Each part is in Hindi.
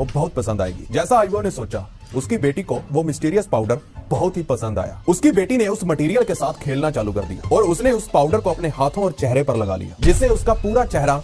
वो बहुत पसंद आएगी। जैसा आइवो ने सोचा, उसकी बेटी को वो मिस्टीरियस पाउडर बहुत ही पसंद आया। उसकी बेटी ने उस मटेरियल के साथ खेलना चालू कर दिया और उसने उस पाउडर को अपने हाथों और चेहरे पर लगा लिया, जिससे उसका पूरा चेहरा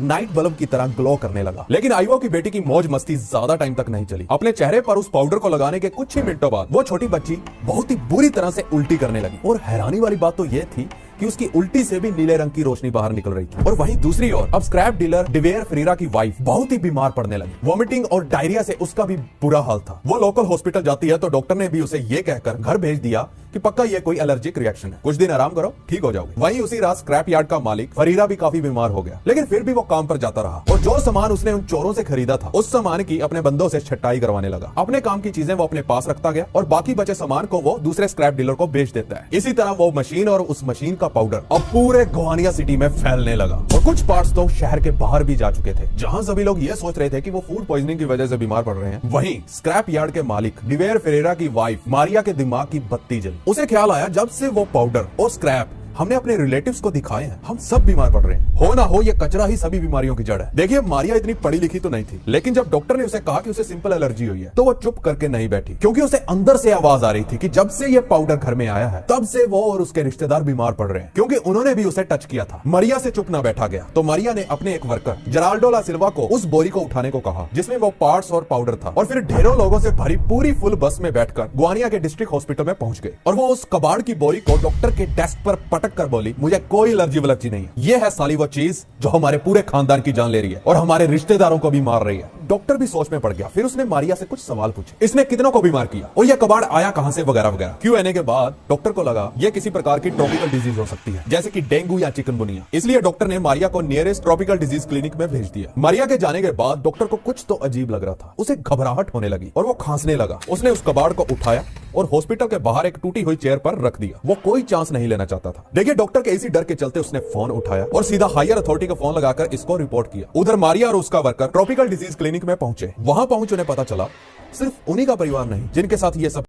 नाइट बल्ब की तरह ग्लो करने लगा। लेकिन आइवो की बेटी की मौज मस्ती ज्यादा टाइम तक नहीं चली। अपने चेहरे पर उस पाउडर को लगाने के कुछ ही मिनटों बाद वो छोटी बच्ची बहुत ही बुरी तरह से उल्टी करने लगी। और हैरानी वाली बात तो यह थी कि उसकी उल्टी से भी नीले रंग की रोशनी बाहर निकल रही थी। और वहीं दूसरी ओर अब स्क्रैप डीलर डिवेयर फेरेरा की वाइफ बहुत ही बीमार पड़ने लगी। वॉमिटिंग और डायरिया से उसका भी बुरा हाल था। वो लोकल हॉस्पिटल जाती है तो डॉक्टर ने भी उसे ये कहकर घर भेज दिया कि पक्का ये कोई एलर्जिक रिएक्शन है, कुछ दिन आराम करो, ठीक हो जाओगे। वहीं उसी रात स्क्रैप यार्ड का मालिक फेरेरा भी काफी बीमार हो गया, लेकिन फिर भी वो काम पर जाता रहा और जो सामान उसने उन चोरों से खरीदा था उस सामान की अपने बंदों से छटाई करवाने लगा। अपने काम की चीजें वो अपने पास रखता गया और बाकी बचे सामान को वो दूसरे स्क्रैप डीलर को बेच देता है। इसी तरह वो मशीन और उस मशीन का पाउडर अब पूरे गोवानिया सिटी में फैलने लगा और कुछ पार्ट्स तो शहर के बाहर भी जा चुके थे, जहां सभी लोग ये सोच रहे थे कि वो फूड पॉइजनिंग की वजह से बीमार पड़ रहे हैं। वहीं स्क्रैप यार्ड के मालिक डिवेयर फेरेरा की वाइफ मारिया के दिमाग की बत्ती जली। उसे ख्याल आया, जब से वो पाउडर और स्क्रैप हमने अपने रिलेटिव्स को दिखाए हैं, हम सब बीमार पड़ रहे हैं। हो ना हो ये कचरा ही सभी बीमारियों की जड़ है। देखिए, मारिया इतनी पढ़ी लिखी तो नहीं थी, लेकिन जब डॉक्टर ने उसे कहा कि उसे सिंपल एलर्जी हुई है तो वो चुप करके नहीं बैठी, क्योंकि उसे अंदर से आवाज आ रही थी कि जब से ये पाउडर घर में आया है तब से वो और उसके रिश्तेदार बीमार पड़ रहे हैं, क्योंकि उन्होंने भी उसे टच किया था। मारिया से चुप ना बैठा गया तो मारिया ने अपने एक वर्कर जेराल्डो ला सिल्वा को उस बोरी को उठाने को कहा जिसमें वो पार्ट्स और पाउडर था, और फिर ढेरों लोगों से भरी पूरी फुल बस में बैठकर गोवानिया के डिस्ट्रिक्ट हॉस्पिटल में पहुंच गए। और वो उस कबाड़ की बोरी को डॉक्टर के डेस्क पर पटक कर बोली, मुझे कोई एलर्जी वलर्जी नहीं है, ये है साली वो चीज जो हमारे पूरे खानदान की जान ले रही है और हमारे रिश्तेदारों को भी मार रही है। डॉक्टर भी सोच में पड़ गया। फिर उसने मारिया से कुछ सवाल पूछे, इसने कितनों को बीमार किया और यह कबाड़ आया कहां से, वगैरह वगैरह। Q&A के बाद डॉक्टर को लगा यह किसी प्रकार की ट्रॉपिकल डिजीज हो सकती है, जैसे कि डेंगू या चिकनगुनिया। इसलिए डॉक्टर ने मारिया को नियरेस्ट ट्रॉपिकल डिजीज क्लिनिक में भेज दिया। मारिया के जाने के बाद डॉक्टर को कुछ तो अजीब लग रहा था, उसे घबराहट होने लगी और वो खांसने लगा। उसने उस कबाड़ को उठाया और हॉस्पिटल के बाहर एक टूटी हुई चेयर पर रख दिया। वो कोई चांस नहीं लेना चाहता था। देखिए, डॉक्टर के इसी डर के चलते उसने फोन उठाया और सीधा हायर अथॉरिटी का फोन लगाकर इसको रिपोर्ट किया। उधर मारिया और उसका वर्कर ट्रॉपिकल डिजीज क्लिनिक में पहुंचे। वहां पहुंच उन्हें पता चला सिर्फ उन्हीं का परिवार नहीं जिनके साथ ये सब